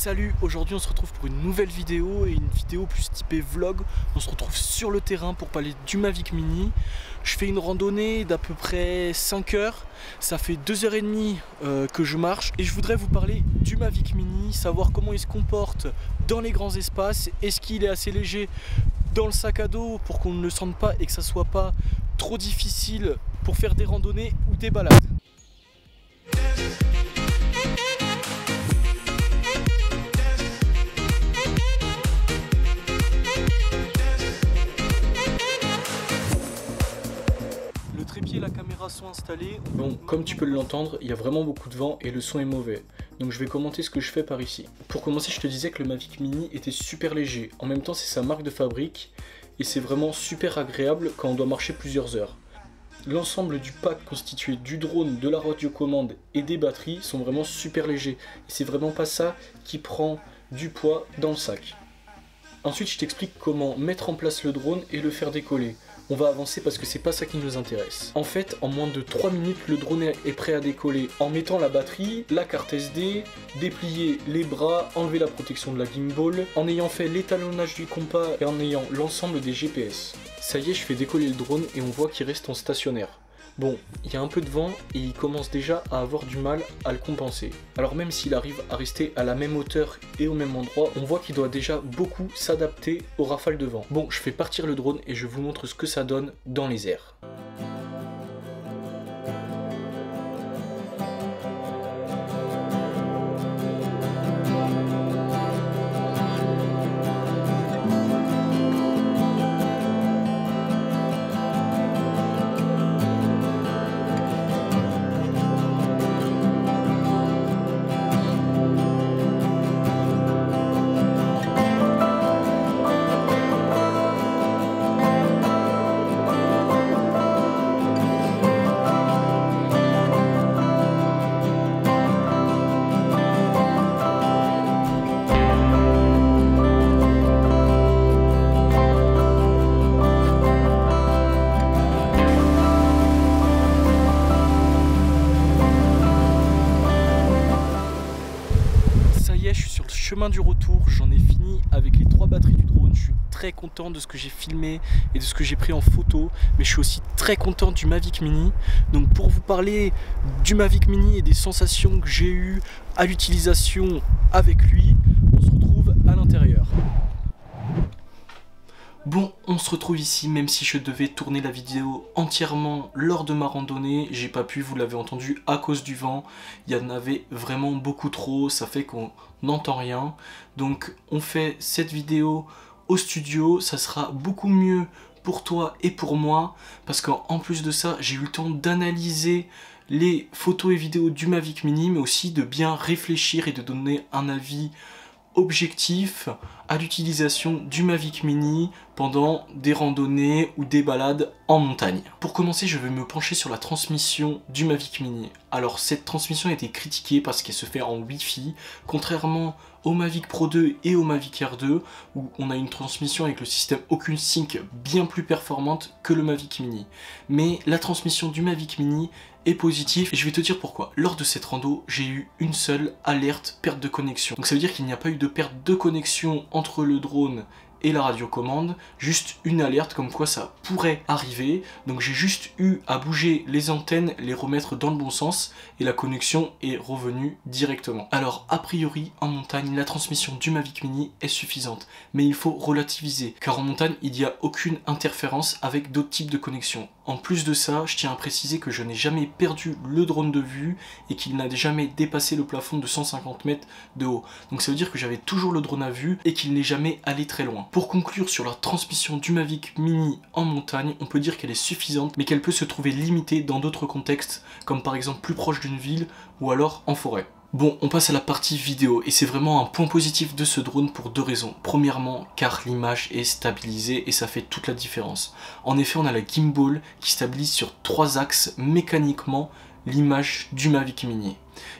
Salut, aujourd'hui on se retrouve pour une nouvelle vidéo et une vidéo plus typée vlog. On se retrouve sur le terrain pour parler du Mavic Mini. Je fais une randonnée d'à peu près 5 heures. Ça fait 2h30 que je marche et je voudrais vous parler du Mavic Mini, savoir comment il se comporte dans les grands espaces. Est-ce qu'il est assez léger dans le sac à dos pour qu'on ne le sente pas et que ça soit pas trop difficile pour faire des randonnées ou des balades. Le trépied et la caméra sont installés. Bon, comme tu peux l'entendre, il y a vraiment beaucoup de vent et le son est mauvais. Donc je vais commenter ce que je fais par ici. Pour commencer, je te disais que le Mavic Mini était super léger. En même temps, c'est sa marque de fabrique et c'est vraiment super agréable quand on doit marcher plusieurs heures. L'ensemble du pack constitué du drone, de la radiocommande et des batteries sont vraiment super légers. Et c'est vraiment pas ça qui prend du poids dans le sac. Ensuite, je t'explique comment mettre en place le drone et le faire décoller. On va avancer parce que c'est pas ça qui nous intéresse. En fait, en moins de 3 minutes, le drone est prêt à décoller en mettant la batterie, la carte SD, déplier les bras, enlever la protection de la gimbal, en ayant fait l'étalonnage du compas et en ayant l'ensemble des GPS. Ça y est, je fais décoller le drone et on voit qu'il reste en stationnaire. Bon, il y a un peu de vent et il commence déjà à avoir du mal à le compenser. Alors même s'il arrive à rester à la même hauteur et au même endroit, on voit qu'il doit déjà beaucoup s'adapter aux rafales de vent. Bon, je fais partir le drone et je vous montre ce que ça donne dans les airs. Je suis sur le chemin du retour, j'en ai fini avec les 3 batteries du drone, je suis très content de ce que j'ai filmé et de ce que j'ai pris en photo, mais je suis aussi très content du Mavic Mini. Donc pour vous parler du Mavic Mini et des sensations que j'ai eues à l'utilisation avec lui, on se retrouve à l'intérieur. Bon, on se retrouve ici, même si je devais tourner la vidéo entièrement lors de ma randonnée, j'ai pas pu, vous l'avez entendu, à cause du vent. Il y en avait vraiment beaucoup trop, ça fait qu'on n'entend rien. Donc on fait cette vidéo au studio, ça sera beaucoup mieux pour toi et pour moi, parce qu'en plus de ça, j'ai eu le temps d'analyser les photos et vidéos du Mavic Mini, mais aussi de bien réfléchir et de donner un avis objectif à l'utilisation du Mavic Mini pendant des randonnées ou des balades en montagne. Pour commencer, je vais me pencher sur la transmission du Mavic Mini. Alors cette transmission a été critiquée parce qu'elle se fait en Wi-Fi, contrairement au Mavic Pro 2 et au Mavic Air 2 où on a une transmission avec le système OcuSync bien plus performante que le Mavic Mini. Mais la transmission du Mavic Mini est positive et je vais te dire pourquoi. Lors de cette rando, j'ai eu une seule alerte perte de connexion. Donc ça veut dire qu'il n'y a pas eu de perte de connexion entre le drone et la radiocommande, juste une alerte comme quoi ça pourrait arriver. Donc j'ai juste eu à bouger les antennes, les remettre dans le bon sens et la connexion est revenue directement. Alors a priori en montagne, la transmission du Mavic Mini est suffisante, mais il faut relativiser car en montagne il n'y a aucune interférence avec d'autres types de connexions. En plus de ça, je tiens à préciser que je n'ai jamais perdu le drone de vue et qu'il n'a jamais dépassé le plafond de 150 mètres de haut. Donc ça veut dire que j'avais toujours le drone à vue et qu'il n'est jamais allé très loin. Pour conclure sur la transmission du Mavic Mini en montagne, on peut dire qu'elle est suffisante, mais qu'elle peut se trouver limitée dans d'autres contextes, comme par exemple plus proche d'une ville ou alors en forêt. Bon, on passe à la partie vidéo et c'est vraiment un point positif de ce drone pour 2 raisons. Premièrement, car l'image est stabilisée et ça fait toute la différence. En effet, on a la gimbal qui stabilise sur 3 axes mécaniquement l'image du Mavic Mini.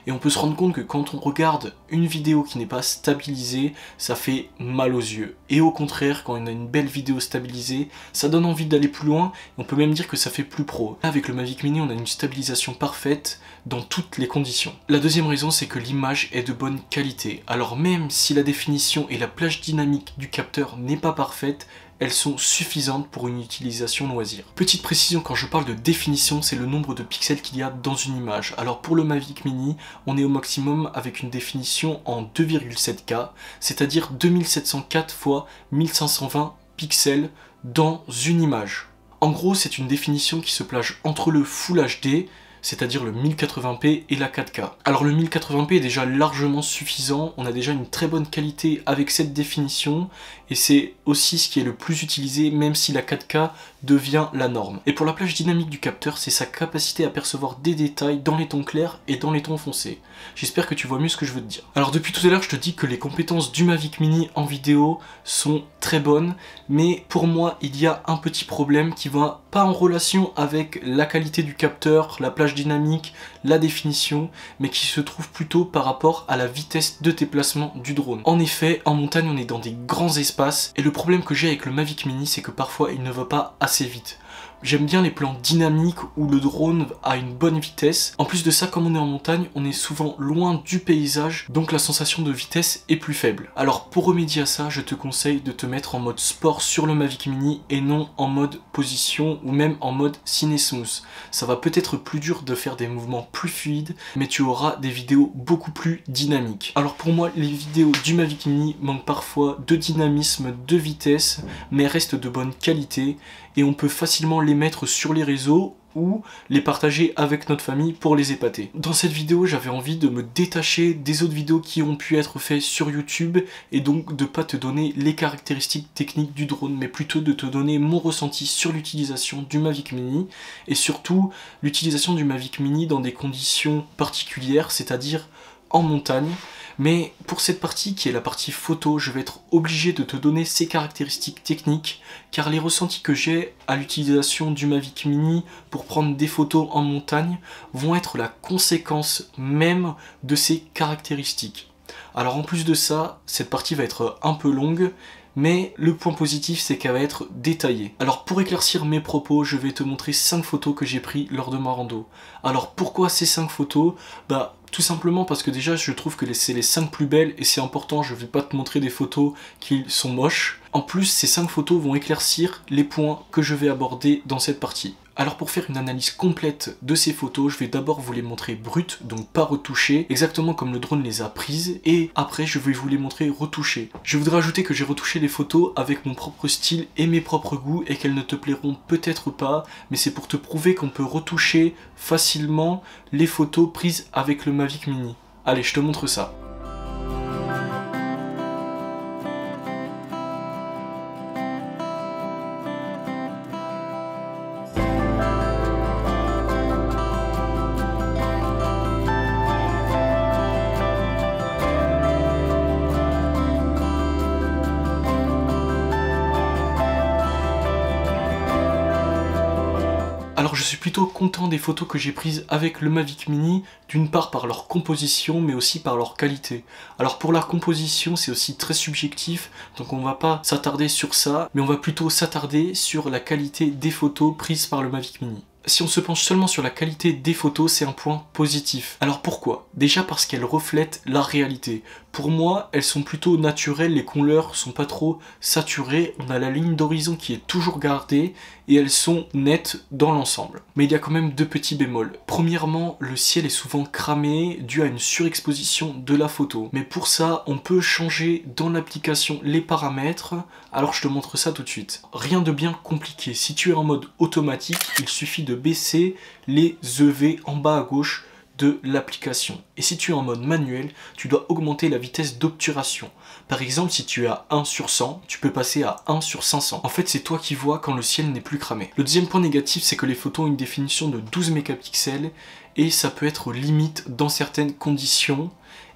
Et on peut se rendre compte que quand on regarde une vidéo qui n'est pas stabilisée, ça fait mal aux yeux. Et au contraire, quand on a une belle vidéo stabilisée, ça donne envie d'aller plus loin, on peut même dire que ça fait plus pro. Là, avec le Mavic Mini, on a une stabilisation parfaite dans toutes les conditions. La deuxième raison, c'est que l'image est de bonne qualité. Alors même si la définition et la plage dynamique du capteur n'est pas parfaite, elles sont suffisantes pour une utilisation loisir. Petite précision, quand je parle de définition, c'est le nombre de pixels qu'il y a dans une image. Alors pour le Mavic Mini, on est au maximum avec une définition en 2,7K, c'est-à-dire 2704 x 1520 pixels dans une image. En gros, c'est une définition qui se place entre le Full HD, c'est-à-dire le 1080p et la 4K. Alors le 1080p est déjà largement suffisant, on a déjà une très bonne qualité avec cette définition, et c'est aussi ce qui est le plus utilisé, même si la 4K devient la norme. Et pour la plage dynamique du capteur, c'est sa capacité à percevoir des détails dans les tons clairs et dans les tons foncés. J'espère que tu vois mieux ce que je veux te dire. Alors depuis tout à l'heure, je te dis que les compétences du Mavic Mini en vidéo sont très bonnes, mais pour moi, il y a un petit problème qui va pas en relation avec la qualité du capteur, la plage dynamique, la définition, mais qui se trouve plutôt par rapport à la vitesse de déplacement du drone. En effet, en montagne, on est dans des grands espaces, et le problème que j'ai avec le Mavic Mini, c'est que parfois, il ne va pas assez vite. J'aime bien les plans dynamiques où le drone a une bonne vitesse. En plus de ça, comme on est en montagne, on est souvent loin du paysage, donc la sensation de vitesse est plus faible. Alors pour remédier à ça, je te conseille de te mettre en mode sport sur le Mavic Mini et non en mode position ou même en mode ciné smooth. Ça va peut-être plus dur de faire des mouvements plus fluides, mais tu auras des vidéos beaucoup plus dynamiques. Alors pour moi, les vidéos du Mavic Mini manquent parfois de dynamisme, de vitesse, mais restent de bonne qualité et on peut facilement les mettre sur les réseaux ou les partager avec notre famille pour les épater. Dans cette vidéo, j'avais envie de me détacher des autres vidéos qui ont pu être faites sur YouTube et donc de pas te donner les caractéristiques techniques du drone, mais plutôt de te donner mon ressenti sur l'utilisation du Mavic Mini et surtout l'utilisation du Mavic Mini dans des conditions particulières, c'est-à-dire en montagne. Mais pour cette partie qui est la partie photo, je vais être obligé de te donner ces caractéristiques techniques car les ressentis que j'ai à l'utilisation du Mavic Mini pour prendre des photos en montagne vont être la conséquence même de ces caractéristiques. Alors en plus de ça, cette partie va être un peu longue, mais le point positif c'est qu'elle va être détaillée. Alors pour éclaircir mes propos, je vais te montrer 5 photos que j'ai prises lors de ma rando. Alors pourquoi ces 5 photos? Tout simplement parce que déjà je trouve que c'est les 5 plus belles et c'est important, je vais pas te montrer des photos qui sont moches. En plus, ces 5 photos vont éclaircir les points que je vais aborder dans cette partie. Alors pour faire une analyse complète de ces photos, je vais d'abord vous les montrer brutes, donc pas retouchées, exactement comme le drone les a prises, et après je vais vous les montrer retouchées. Je voudrais ajouter que j'ai retouché les photos avec mon propre style et mes propres goûts, et qu'elles ne te plairont peut-être pas, mais c'est pour te prouver qu'on peut retoucher facilement les photos prises avec le Mavic Mini. Allez, je te montre ça. Alors je suis plutôt content des photos que j'ai prises avec le Mavic Mini, d'une part par leur composition, mais aussi par leur qualité. Alors pour la composition, c'est aussi très subjectif, donc on va pas s'attarder sur ça, mais on va plutôt s'attarder sur la qualité des photos prises par le Mavic Mini. Si on se penche seulement sur la qualité des photos, c'est un point positif. Alors pourquoi? Déjà parce qu'elles reflètent la réalité. Pour moi, elles sont plutôt naturelles, les couleurs sont pas trop saturées, on a la ligne d'horizon qui est toujours gardée, et elles sont nettes dans l'ensemble. Mais il y a quand même 2 petits bémols. Premièrement, le ciel est souvent cramé, dû à une surexposition de la photo. Mais pour ça, on peut changer dans l'application les paramètres, alors je te montre ça tout de suite. Rien de bien compliqué, si tu es en mode automatique, il suffit de baisser les EV en bas à gauche de l'application. Et si tu es en mode manuel, tu dois augmenter la vitesse d'obturation. Par exemple, si tu es à 1 sur 100, tu peux passer à 1 sur 500. En fait, c'est toi qui vois quand le ciel n'est plus cramé. Le deuxième point négatif, c'est que les photos ont une définition de 12 mégapixels et ça peut être limite dans certaines conditions.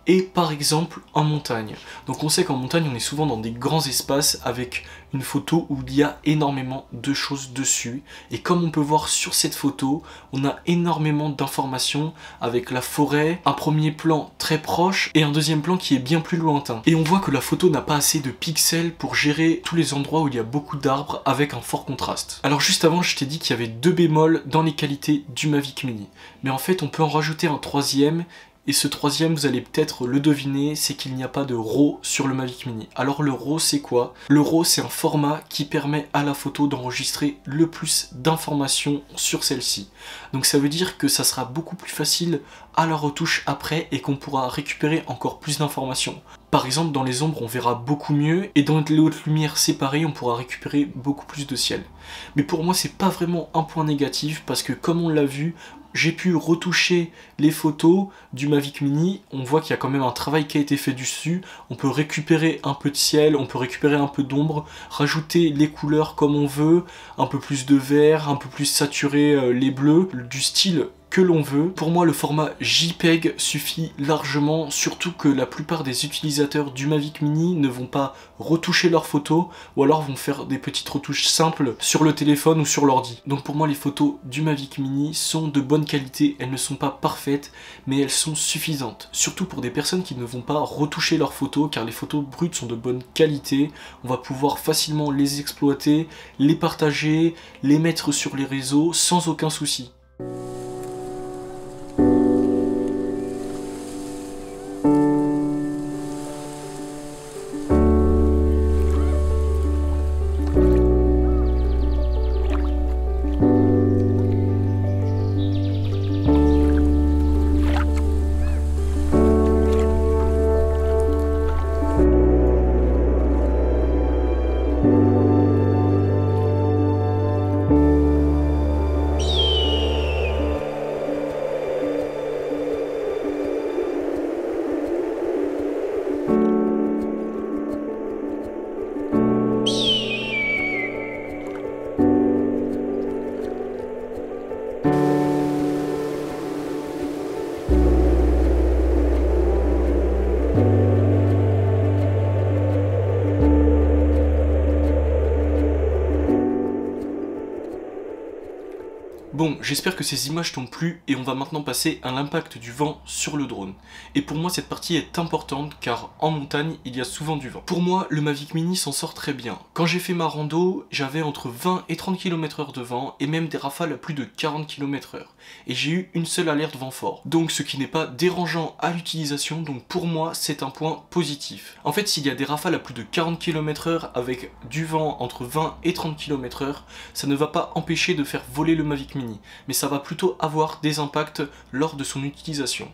et par exemple en montagne. Donc on sait qu'en montagne on est souvent dans des grands espaces avec une photo où il y a énormément de choses dessus, et comme on peut voir sur cette photo, on a énormément d'informations avec la forêt, un premier plan très proche et un deuxième plan qui est bien plus lointain. Et on voit que la photo n'a pas assez de pixels pour gérer tous les endroits où il y a beaucoup d'arbres avec un fort contraste. Alors juste avant je t'ai dit qu'il y avait 2 bémols dans les qualités du Mavic Mini, mais en fait on peut en rajouter un troisième. Et ce troisième, vous allez peut-être le deviner, c'est qu'il n'y a pas de RAW sur le Mavic Mini. Alors le RAW c'est quoi? Le RAW c'est un format qui permet à la photo d'enregistrer le plus d'informations sur celle-ci. Donc ça veut dire que ça sera beaucoup plus facile à la retouche après et qu'on pourra récupérer encore plus d'informations. Par exemple dans les ombres on verra beaucoup mieux et dans les hautes lumières séparées on pourra récupérer beaucoup plus de ciel. Mais pour moi c'est pas vraiment un point négatif parce que comme on l'a vu, j'ai pu retoucher les photos du Mavic Mini, on voit qu'il y a quand même un travail qui a été fait dessus, on peut récupérer un peu de ciel, on peut récupérer un peu d'ombre, rajouter les couleurs comme on veut, un peu plus de vert, un peu plus saturé les bleus, du style que l'on veut. Pour moi le format JPEG suffit largement, surtout que la plupart des utilisateurs du Mavic Mini ne vont pas retoucher leurs photos ou alors vont faire des petites retouches simples sur le téléphone ou sur l'ordi. Donc pour moi les photos du Mavic Mini sont de bonne qualité, elles ne sont pas parfaites mais elles sont suffisantes. Surtout pour des personnes qui ne vont pas retoucher leurs photos car les photos brutes sont de bonne qualité, on va pouvoir facilement les exploiter, les partager, les mettre sur les réseaux sans aucun souci. Bon, j'espère que ces images t'ont plu et on va maintenant passer à l'impact du vent sur le drone. Et pour moi cette partie est importante car en montagne il y a souvent du vent. Pour moi le Mavic Mini s'en sort très bien. Quand j'ai fait ma rando, j'avais entre 20 et 30 km/h de vent et même des rafales à plus de 40 km/h. Et j'ai eu une seule alerte vent fort. Donc ce qui n'est pas dérangeant à l'utilisation, donc pour moi c'est un point positif. En fait s'il y a des rafales à plus de 40 km/h avec du vent entre 20 et 30 km/h, ça ne va pas empêcher de faire voler le Mavic Mini. Mais ça va plutôt avoir des impacts lors de son utilisation.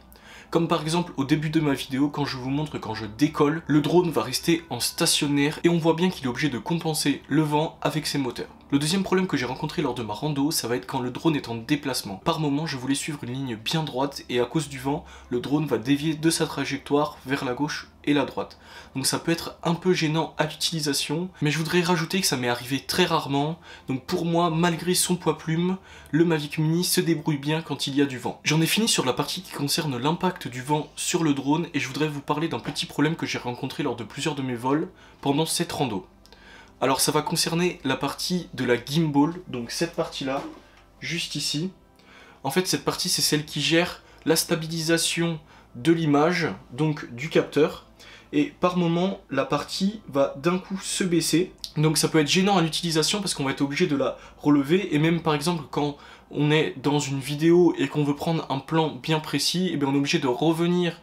Comme par exemple au début de ma vidéo, quand je vous montre quand je décolle, le drone va rester en stationnaire et on voit bien qu'il est obligé de compenser le vent avec ses moteurs. Le deuxième problème que j'ai rencontré lors de ma rando, ça va être quand le drone est en déplacement. Par moment, je voulais suivre une ligne bien droite et à cause du vent, le drone va dévier de sa trajectoire vers la gauche et la droite. Donc ça peut être un peu gênant à l'utilisation, mais je voudrais rajouter que ça m'est arrivé très rarement. Donc pour moi, malgré son poids plume, le Mavic Mini se débrouille bien quand il y a du vent. J'en ai fini sur la partie qui concerne l'impact du vent sur le drone et je voudrais vous parler d'un petit problème que j'ai rencontré lors de plusieurs de mes vols pendant cette rando. Alors ça va concerner la partie de la gimbal, donc cette partie-là, juste ici. En fait cette partie c'est celle qui gère la stabilisation de l'image, donc du capteur. Et par moment la partie va d'un coup se baisser. Donc ça peut être gênant à l'utilisation parce qu'on va être obligé de la relever. Et même par exemple quand on est dans une vidéo et qu'on veut prendre un plan bien précis, et bien on est obligé de revenir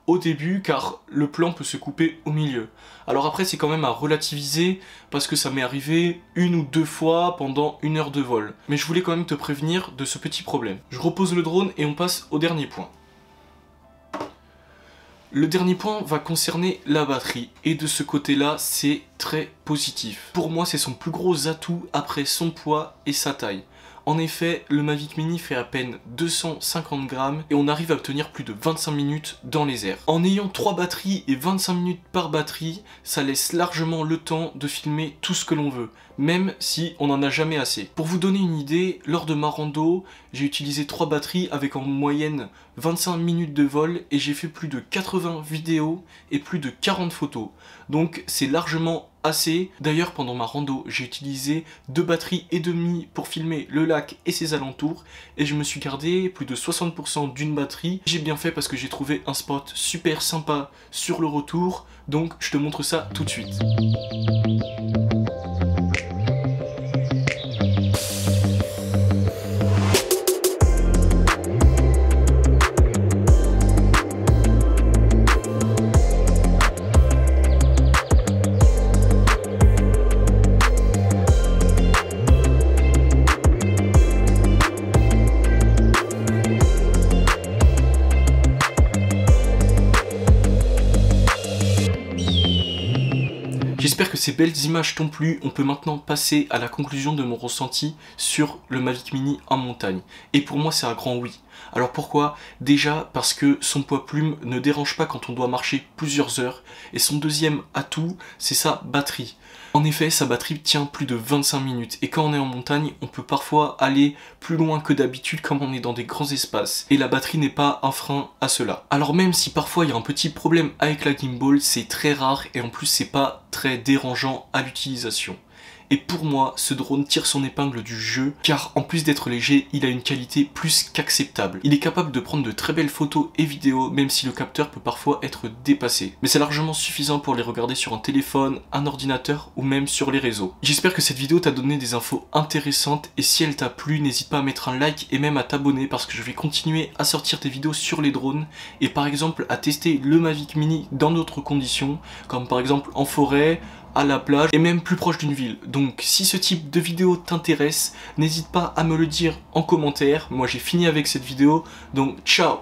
au début car le plan peut se couper au milieu. Alors après c'est quand même à relativiser parce que ça m'est arrivé une ou deux fois pendant une heure de vol. Mais je voulais quand même te prévenir de ce petit problème. Je repose le drone et on passe au dernier point. Le dernier point va concerner la batterie et de ce côté-là c'est très positif. Pour moi c'est son plus gros atout après son poids et sa taille. En effet, le Mavic Mini fait à peine 250 grammes et on arrive à obtenir plus de 25 minutes dans les airs. En ayant 3 batteries et 25 minutes par batterie, ça laisse largement le temps de filmer tout ce que l'on veut, même si on n'en a jamais assez. Pour vous donner une idée, lors de ma rando, j'ai utilisé 3 batteries avec en moyenne 25 minutes de vol et j'ai fait plus de 80 vidéos et plus de 40 photos. Donc c'est largement assez. D'ailleurs pendant ma rando j'ai utilisé 2 batteries et demie pour filmer le lac et ses alentours et je me suis gardé plus de 60% d'une batterie. J'ai bien fait parce que j'ai trouvé un spot super sympa sur le retour, donc je te montre ça tout de suite. J'espère que ces belles images t'ont plu. On peut maintenant passer à la conclusion de mon ressenti sur le Mavic Mini en montagne. Et pour moi c'est un grand oui. Alors pourquoi? Déjà parce que son poids plume ne dérange pas quand on doit marcher plusieurs heures. Et son deuxième atout, c'est sa batterie. En effet, sa batterie tient plus de 25 minutes. Et quand on est en montagne, on peut parfois aller plus loin que d'habitude comme on est dans des grands espaces. Et la batterie n'est pas un frein à cela. Alors même si parfois il y a un petit problème avec la gimbal, c'est très rare et en plus c'est pas très dérangeant à l'utilisation. Et pour moi, ce drone tire son épingle du jeu, car en plus d'être léger, il a une qualité plus qu'acceptable. Il est capable de prendre de très belles photos et vidéos, même si le capteur peut parfois être dépassé. Mais c'est largement suffisant pour les regarder sur un téléphone, un ordinateur ou même sur les réseaux. J'espère que cette vidéo t'a donné des infos intéressantes, et si elle t'a plu, n'hésite pas à mettre un like et même à t'abonner, parce que je vais continuer à sortir des vidéos sur les drones, et par exemple à tester le Mavic Mini dans d'autres conditions, comme par exemple en forêt, à la plage et même plus proche d'une ville. Donc si ce type de vidéo t'intéresse, n'hésite pas à me le dire en commentaire. Moi j'ai fini avec cette vidéo, donc ciao!